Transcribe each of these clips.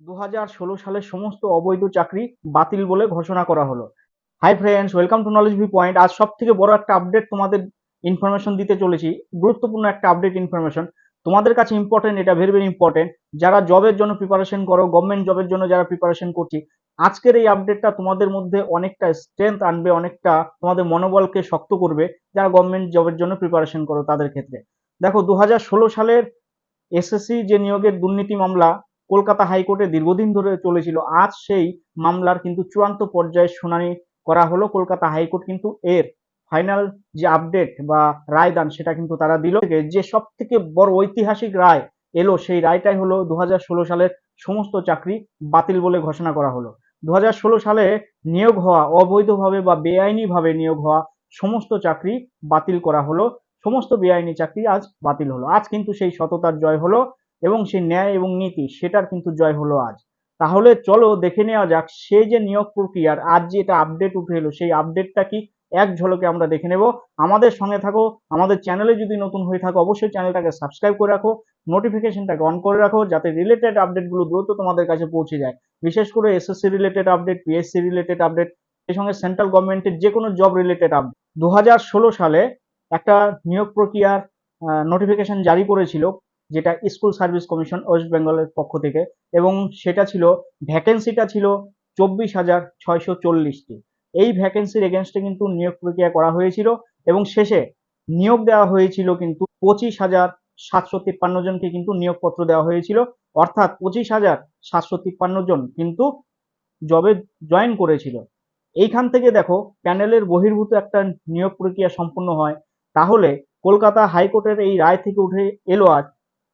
2016 সালের সমস্ত অবৈধ চাকরি বাতিল বলে ঘোষণা করা হলো। Hi friends, welcome to knowledge V point. আজ সব থেকে বড় একটা আপডেট তোমাদের ইনফরমেশন দিতে চলেছি। গুরুত্বপূর্ণ একটা আপডেট ইনফরমেশন তোমাদের কাছে ইম্পর্টেন্ট, এটা ভেরি ভেরি ইম্পর্টেন্ট। যারা জবের জন্য প্রিপারেশন করো, গভর্নমেন্ট জবের জন্য যারা প্রিপারেশন করছি, আজকের এই আপডেটটা তোমাদের মধ্যে অনেকটা স্ট্রেংথ আনবে, অনেকটা তোমাদের মনোবলকে শক্ত করবে যারা গভর্নমেন্ট জবের জন্য প্রিপারেশন করো তাদের ক্ষেত্রে। দেখো, 2016 সালের এসএসসি যে নিয়োগের দুর্নীতি মামলা কলকাতা হাইকোর্টে দীর্ঘদিন ধরে চলেছিল, আজ সেই মামলার কিন্তু চূড়ান্ত পর্যায়ে শুনানি করা হলো। কলকাতা হাইকোর্ট কিন্তু এর ফাইনাল যে আপডেট বা রায়দান সেটা কিন্তু তারা দিল। যে সব থেকে বড় ঐতিহাসিক রায় এলো, সেই রায়টাই হলো 2016 সালের সমস্ত চাকরি বাতিল বলে ঘোষণা করা হলো। 2016 সালে নিয়োগ হওয়া অবৈধভাবে বা বেআইনিভাবে নিয়োগ হওয়া সমস্ত চাকরি বাতিল করা হলো। সমস্ত বেআইনি চাকরি আজ বাতিল হলো। আজ কিন্তু সেই সততার জয় হলো এবং সেই ন্যায় এবং নীতি সেটার কিন্তু জয় হলো আজ। তাহলে চলো দেখে নেওয়া যাক সেই যে নিয়োগ প্রক্রিয়ার আজ যে এটা আপডেট উঠে এলো, সেই আপডেটটা কি এক ঝলকে আমরা দেখে নেব। আমাদের সঙ্গে থাকো। আমাদের চ্যানেলে যদি নতুন হয়ে থাকো অবশ্যই চ্যানেলটাকে সাবস্ক্রাইব করে রাখো, নোটিফিকেশনটাকে অন করে রাখো, যাতে রিলেটেড আপডেটগুলো দ্রুত তোমাদের কাছে পৌঁছে যায়। বিশেষ করে SSC related update, PSC related update, এর সঙ্গে সেন্ট্রাল গভর্নমেন্টের যে কোনো জব রিলেটেড আপডেট। 2016 সালে একটা নিয়োগ প্রক্রিয়ার নোটিফিকেশন জারি করেছিল, যেটা স্কুল সার্ভিস কমিশন ওয়েস্ট বেঙ্গলের পক্ষ থেকে, এবং সেটা ছিল, ভ্যাকেন্সিটা ছিল 24,640টি। এই ভ্যাকেন্সির এগেনস্টে কিন্তু নিয়োগ প্রক্রিয়া করা হয়েছিল এবং শেষে নিয়োগ দেওয়া হয়েছিল কিন্তু 25,753 জনকে কিন্তু নিয়োগপত্র দেওয়া হয়েছিল। অর্থাৎ 25,753 জন কিন্তু জবে জয়েন করেছিল। এইখান থেকে দেখো, প্যানেলের বহির্ভূত একটা নিয়োগ প্রক্রিয়া সম্পন্ন হয়। তাহলে কলকাতা হাইকোর্টের এই রায় থেকে উঠে এলো আজ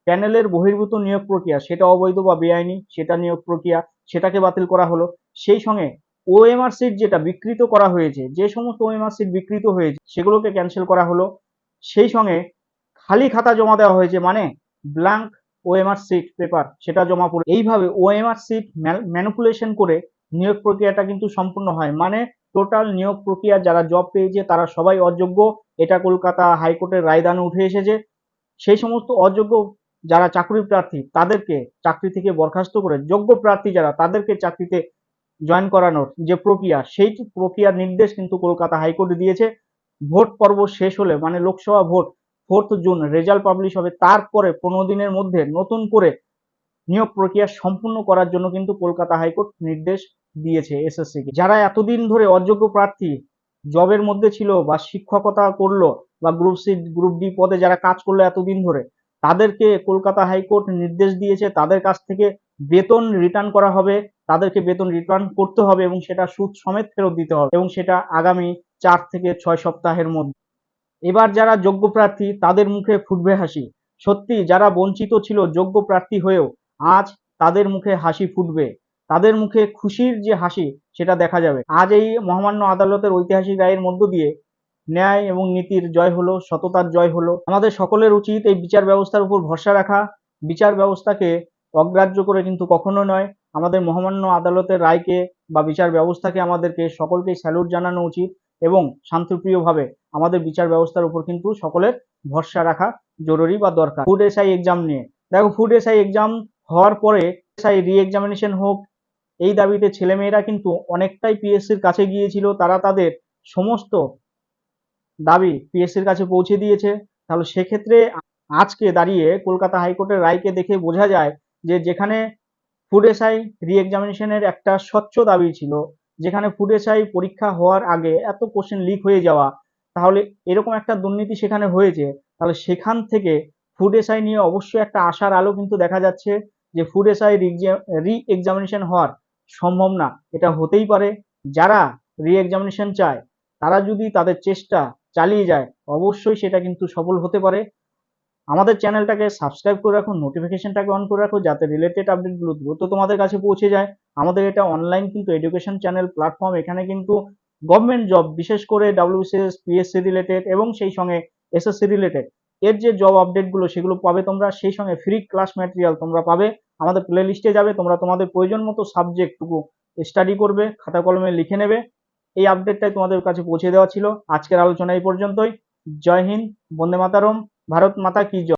প্যানেলের বহির্ভূত নিয়োগ প্রক্রিয়া সেটা অবৈধ বা বেআইনি, সেটা নিয়োগ প্রক্রিয়া সেটাকে বাতিল করা হলো। সেই সঙ্গে ওএমআর সিট যেটা বিকৃত করা হয়েছে, যে সমস্ত ওএমআর সিট বিকৃত হয়েছে সেগুলোকে ক্যান্সেল করা হলো। সেই সঙ্গে খালি খাতা জমা দেওয়া হয়েছে, মানে ব্ল্যাঙ্ক ওএমআর সিট পেপার সেটা জমা পড়ে। এইভাবে ওএমআর সিট ম্যানিপুলেশন করে নিয়োগ প্রক্রিয়াটা কিন্তু সম্পূর্ণ হয়। মানে টোটাল নিয়োগ প্রক্রিয়া যারা জব পেয়েছে তারা সবাই অযোগ্য, এটা কলকাতা হাইকোর্টের রায়দানে উঠে এসেছে। সেই সমস্ত অযোগ্য যারা চাকরি প্রার্থী তাদেরকে চাকরি থেকে বরখাস্ত করে যোগ্য প্রার্থী যারা তাদেরকে চাকরিতে জয়েন করানোর যে প্রক্রিয়া, সেই প্রক্রিয়ার নির্দেশ কিন্তু কলকাতা হাইকোর্ট দিয়েছে। ভোট পর্ব শেষ হলে, মানে Lok Sabha vote 4 June result publish হবে, তারপরে 15 দিনের মধ্যে নতুন করে নিয়োগ প্রক্রিয়া সম্পূর্ণ করার জন্য কিন্তু কলকাতা হাইকোর্ট নির্দেশ দিয়েছে এসএসসি কে। যারা এতদিন ধরে অযোগ্য প্রার্থী জবের মধ্যে ছিল বা শিক্ষকতা করলো বা গ্রুপ সি গ্রুপ ডি পদে যারা কাজ করলো এতদিন ধরে, তাদেরকে কলকাতা হাইকোর্ট নির্দেশ দিয়েছে তাদের কাছ থেকে বেতন রিটার্ন করা হবে, তাদেরকে বেতন রিটার্ন করতে হবে এবং সেটা সুদ সমেত ফেরত দিতে হবে, এবং সেটা আগামী 4 থেকে 6 সপ্তাহের মধ্যে। এবার যারা যোগ্য প্রার্থী তাদের মুখে ফুটবে হাসি। সত্যি যারা বঞ্চিত ছিল যোগ্য প্রার্থী হয়েও, আজ তাদের মুখে হাসি ফুটবে, তাদের মুখে খুশির যে হাসি সেটা দেখা যাবে। আজ এই মহামান্য আদালতের ঐতিহাসিক রায়ের মধ্য দিয়ে ন্যায় এবং নীতির জয় হলো, সততার জয় হলো। আমাদের সকলের উচিত এই বিচার ব্যবস্থার উপর ভরসা রাখা, বিচার ব্যবস্থাকে অগ্রাহ্য করে কিন্তু কখনো নয়। আমাদের মহামান্য আদালতের রায়কে বা বিচার ব্যবস্থাকে আমাদেরকে সকলকেই স্যালুট জানানো উচিত এবং শান্তিপ্রিয়ভাবে আমাদের বিচার ব্যবস্থার উপর কিন্তু সকলের ভরসা রাখা জরুরি বা দরকার। ফুড এসআই এক্সাম নিয়ে দেখো, ফুড এসআই এক্সাম হওয়ার পরে এসআই রি এক্সামিনেশন হোক, এই দাবিতে ছেলেমেয়েরা কিন্তু অনেকটাই পিএসসির কাছে গিয়েছিল। তারা তাদের সমস্ত দাবি পিএসসির কাছে পৌঁছে দিয়েছে। তাহলে সেক্ষেত্রে আজকে দাঁড়িয়ে কলকাতা হাইকোর্টের রায়কে দেখে বোঝা যায় যে যেখানে ফুড এসআই রি এক্সামিনেশনের একটা স্বচ্ছ দাবি ছিল, যেখানে ফুড এসআই পরীক্ষা হওয়ার আগে এত কোশ্চেন লিক হয়ে যাওয়া, তাহলে এরকম একটা দুর্নীতি সেখানে হয়েছে। তাহলে সেখান থেকে ফুড এসআই নিয়ে অবশ্যই একটা আশার আলো কিন্তু দেখা যাচ্ছে যে ফুড এসআই রি এক্সামিনেশন হওয়ার সম্ভব না, এটা হতেই পারে। যারা রি এক্সামিনেশন চায় তারা যদি তাদের চেষ্টা চালিয়ে যায় অবশ্যই সেটা কিন্তু সফল হতে পারে। আমাদের চ্যানেলটাকে সাবস্ক্রাইব করে রাখুন, নোটিফিকেশনটাকে অন করে রাখো, যাতে রিলেটেড আপডেটগুলো দ্রুত তোমাদের কাছে পৌঁছে যায়। আমাদের এটা অনলাইন কিন্তু এডুকেশন চ্যানেল প্ল্যাটফর্ম, এখানে কিন্তু গভর্নমেন্ট জব, বিশেষ করে ডাব্লিউবিসিএস পিএসসি রিলেটেড এবং সেই সঙ্গে এসএসসি রিলেটেড এর যে জব আপডেটগুলো সেগুলো পাবে তোমরা। সেই সঙ্গে ফ্রি ক্লাস ম্যাটেরিয়াল তোমরা পাবে। আমাদের প্লে লিস্টে যাবে, তোমরা তোমাদের প্রয়োজন মতো সাবজেক্টটুকু স্টাডি করবে, খাতা কলমে লিখে নেবে। এই আপডেটটাই তোমাদের কাছে পৌঁছে দেওয়া ছিল। আজকের আলোচনা এই পর্যন্তই। জয় হিন্দ, বন্দে মাতারম, ভারত মাতা কি জয়।